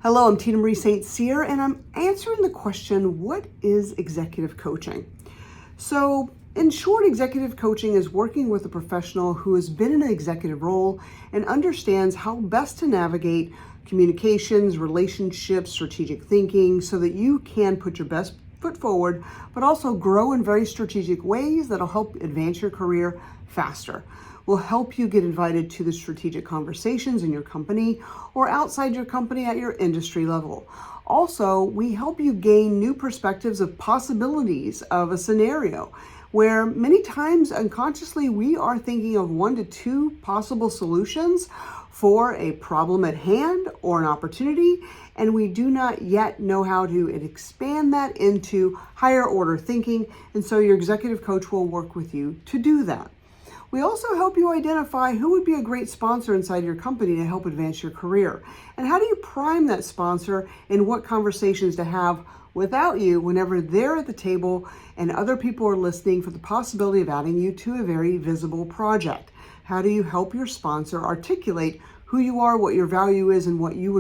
Hello, I'm Tina Marie Saint Sier, and I'm answering the question, what is executive coaching? So, in short, executive coaching is working with a professional who has been in an executive role and understands how best to navigate communications, relationships, strategic thinking, so that you can put your best foot forward, but also grow in very strategic ways that'll help advance your career faster. Will help you get invited to the strategic conversations in your company or outside your company at your industry level. Also, we help you gain new perspectives of possibilities of a scenario where many times unconsciously we are thinking of 1 to 2 possible solutions for a problem at hand or an opportunity, and we do not yet know how to expand that into higher order thinking, and so your executive coach will work with you to do that. We also help you identify who would be a great sponsor inside your company to help advance your career. And how do you prime that sponsor and what conversations to have without you whenever they're at the table and other people are listening for the possibility of adding you to a very visible project? How do you help your sponsor articulate who you are, what your value is, and what you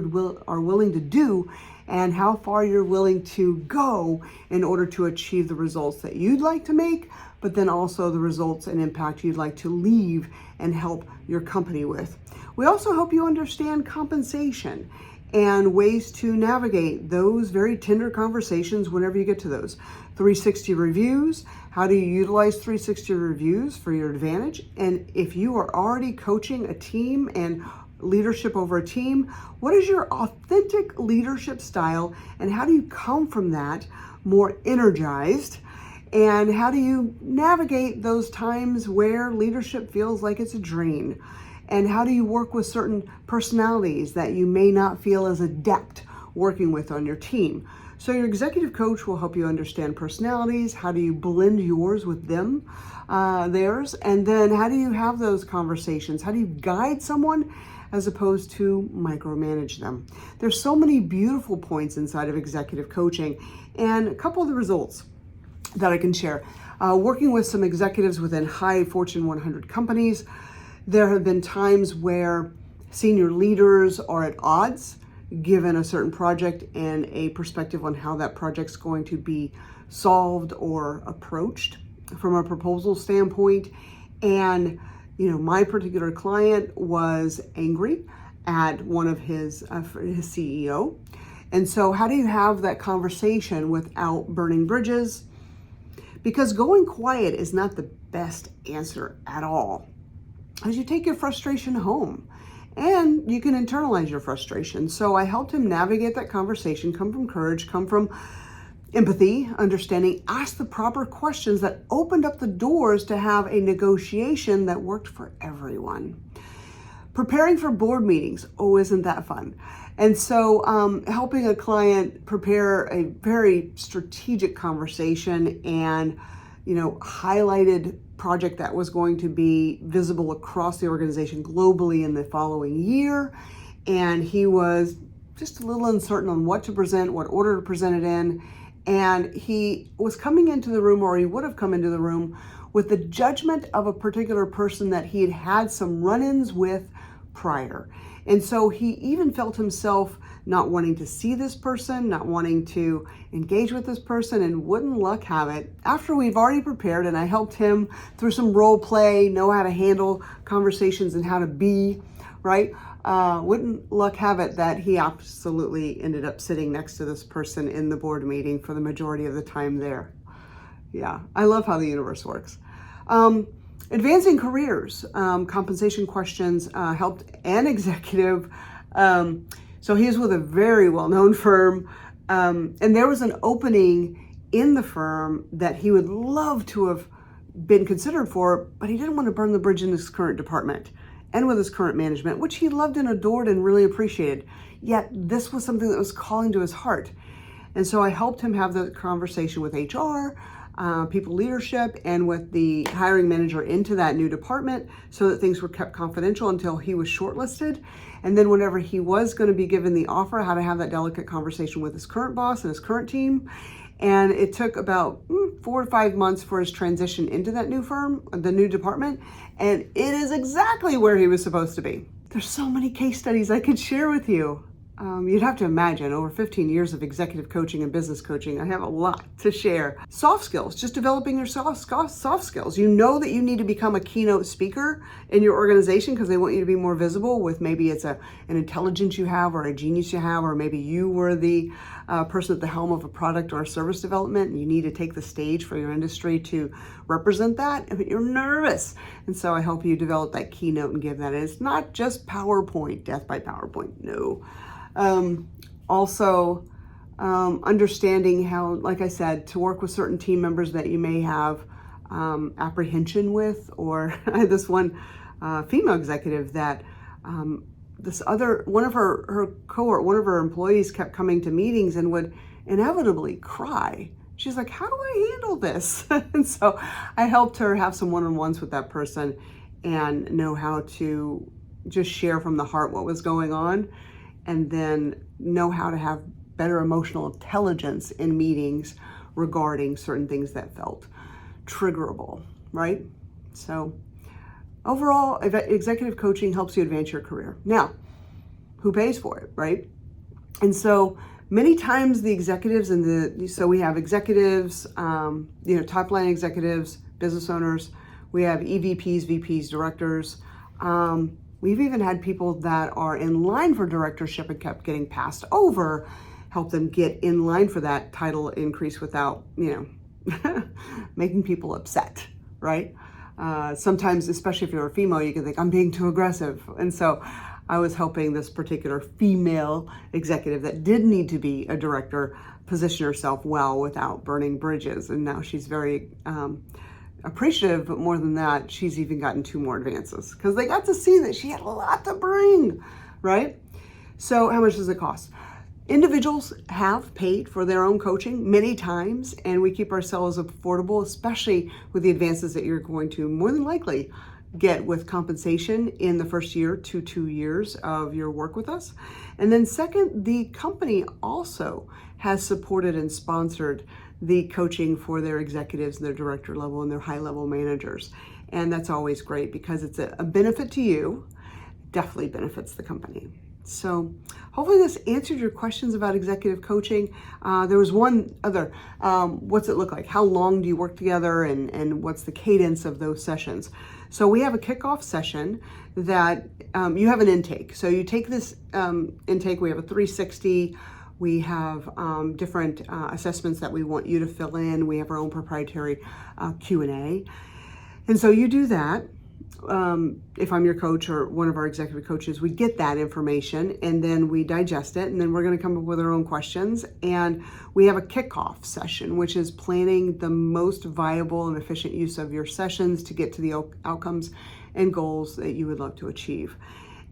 are willing to do, and how far you're willing to go in order to achieve the results that you'd like to make, but then also the results and impact you'd like to leave and help your company with. We also help you understand compensation and ways to navigate those very tender conversations whenever you get to those. 360 reviews, how do you utilize 360 reviews for your advantage? And if you are already coaching a team and leadership over a team, what is your authentic leadership style and how do you come from that more energized? And how do you navigate those times where leadership feels like it's a drain? And how do you work with certain personalities that you may not feel as adept working with on your team? So your executive coach will help you understand personalities. How do you blend yours with them, theirs? And then how do you have those conversations? How do you guide someone as opposed to micromanage them? There's so many beautiful points inside of executive coaching, and a couple of the results that I can share. Working with some executives within high Fortune 100 companies, there have been times where senior leaders are at odds given a certain project and a perspective on how that project's going to be solved or approached from a proposal standpoint. And my particular client was angry at one of his CEO. And so how do you have that conversation without burning bridges? Because going quiet is not the best answer at all, as you take your frustration home and you can internalize your frustration. So I helped him navigate that conversation, come from courage, come from empathy, understanding, ask the proper questions that opened up the doors to have a negotiation that worked for everyone. Preparing for board meetings, oh, isn't that fun? And so helping a client prepare a very strategic conversation and, highlighted project that was going to be visible across the organization globally in the following year. And he was just a little uncertain on what to present, what order to present it in. And he was coming into the room, or he would have come into the room, with the judgment of a particular person that he had some run-ins with prior. And so he even felt himself not wanting to see this person, not wanting to engage with this person, and wouldn't luck have it, after we've already prepared and I helped him through some role play, know how to handle conversations and how to be, right? Wouldn't luck have it that he absolutely ended up sitting next to this person in the board meeting for the majority of the time there. Yeah, I love how the universe works. Advancing careers, compensation questions helped an executive. So he is with a very well-known firm, and there was an opening in the firm that he would love to have been considered for, but he didn't want to burn the bridge in his current department and with his current management, which he loved and adored and really appreciated. Yet this was something that was calling to his heart. And so I helped him have the conversation with HR, people leadership, and with the hiring manager into that new department so that things were kept confidential until he was shortlisted. And then whenever he was going to be given the offer, how to have that delicate conversation with his current boss and his current team. And it took about 4 to 5 months for his transition into that new firm, the new department. And it is exactly where he was supposed to be. There's so many case studies I could share with you. you'd have to imagine over 15 years of executive coaching and business coaching, I have a lot to share. Soft skills, just developing your soft skills. You know that you need to become a keynote speaker in your organization because they want you to be more visible with maybe it's an intelligence you have or a genius you have, or maybe you were the person at the helm of a product or a service development and you need to take the stage for your industry to represent that, but you're nervous. And so I help you develop that keynote and give that. And it's not just PowerPoint, death by PowerPoint, no. Also, understanding how, like I said, to work with certain team members that you may have apprehension with, or this one female executive that one of her employees kept coming to meetings and would inevitably cry. She's like, how do I handle this? And so I helped her have some one-on-ones with that person and know how to just share from the heart what was going on, and then know how to have better emotional intelligence in meetings regarding certain things that felt triggerable, right? So overall, executive coaching helps you advance your career. Now, who pays for it, right? And so many times the executives so we have executives, top line executives, business owners, we have EVPs, VPs, directors. We've even had people that are in line for directorship and kept getting passed over, help them get in line for that title increase without, making people upset, right? Sometimes, especially if you're a female, you can think, I'm being too aggressive. And so I was helping this particular female executive that did need to be a director position herself well without burning bridges. And now she's very appreciative, but more than that, she's even gotten 2 more advances because they got to see that she had a lot to bring, right? So how much does it cost? Individuals have paid for their own coaching many times, and we keep ourselves affordable, especially with the advances that you're going to more than likely get with compensation in the first year to 2 years of your work with us. And then second, the company also has supported and sponsored the coaching for their executives and their director level and their high level managers. And that's always great because it's a benefit to you, definitely benefits the company. So hopefully this answered your questions about executive coaching. There was one other, what's it look like? How long do you work together, and what's the cadence of those sessions? So we have a kickoff session that you have an intake. So you take this intake, we have a 360, we have different assessments that we want you to fill in. We have our own proprietary Q&A. And so you do that. If I'm your coach or one of our executive coaches, we get that information and then we digest it, and then we're going to come up with our own questions. And we have a kickoff session, which is planning the most viable and efficient use of your sessions to get to the outcomes and goals that you would love to achieve.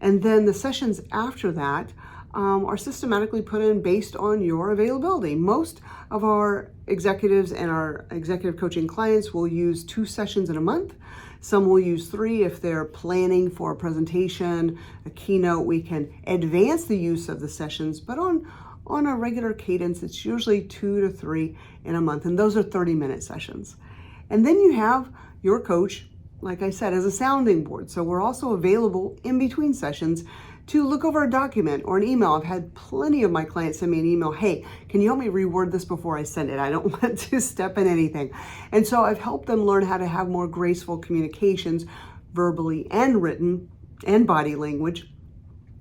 And then the sessions after that are systematically put in based on your availability. Most of our executives and our executive coaching clients will use 2 sessions in a month. Some will use 3 if they're planning for a presentation, a keynote. We can advance the use of the sessions, but on a regular cadence, it's usually 2 to 3 in a month, and those are 30-minute sessions. And then you have your coach, like I said, as a sounding board. So we're also available in between sessions to look over a document or an email. I've had plenty of my clients send me an email, hey, can you help me reword this before I send it? I don't want to step in anything. And so I've helped them learn how to have more graceful communications, verbally and written, and body language.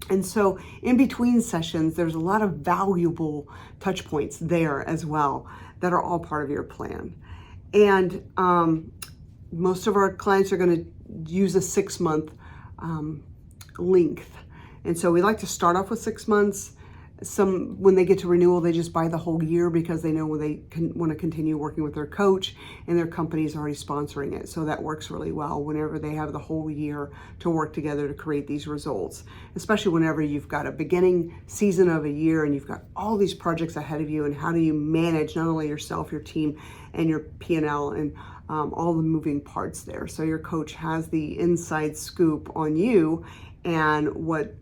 And so in between sessions, there's a lot of valuable touch points there as well that are all part of your plan. And most of our clients are going to use a 6-month length. And so we like to start off with 6 months. Some, when they get to renewal, they just buy the whole year because they know they want to continue working with their coach and their company is already sponsoring it. So that works really well whenever they have the whole year to work together to create these results, especially whenever you've got a beginning season of a year and you've got all these projects ahead of you, and how do you manage not only yourself, your team, and your P&L and all the moving parts there. So your coach has the inside scoop on you and what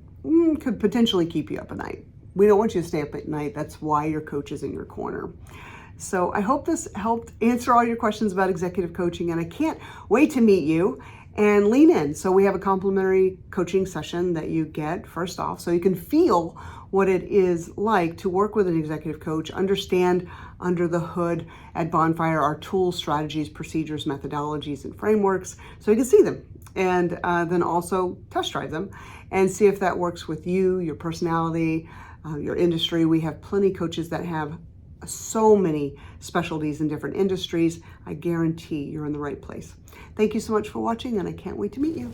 could potentially keep you up at night. We don't want you to stay up at night. That's why your coach is in your corner. So I hope this helped answer all your questions about executive coaching, and I can't wait to meet you and lean in. So we have a complimentary coaching session that you get first off, so you can feel what it is like to work with an executive coach, understand under the hood at Bonfire our tools, strategies, procedures, methodologies, and frameworks, so you can see them, and then also test drive them and see if that works with you, your personality, your industry. We have plenty of coaches that have so many specialties in different industries. I guarantee you're in the right place. Thank you so much for watching, and I can't wait to meet you.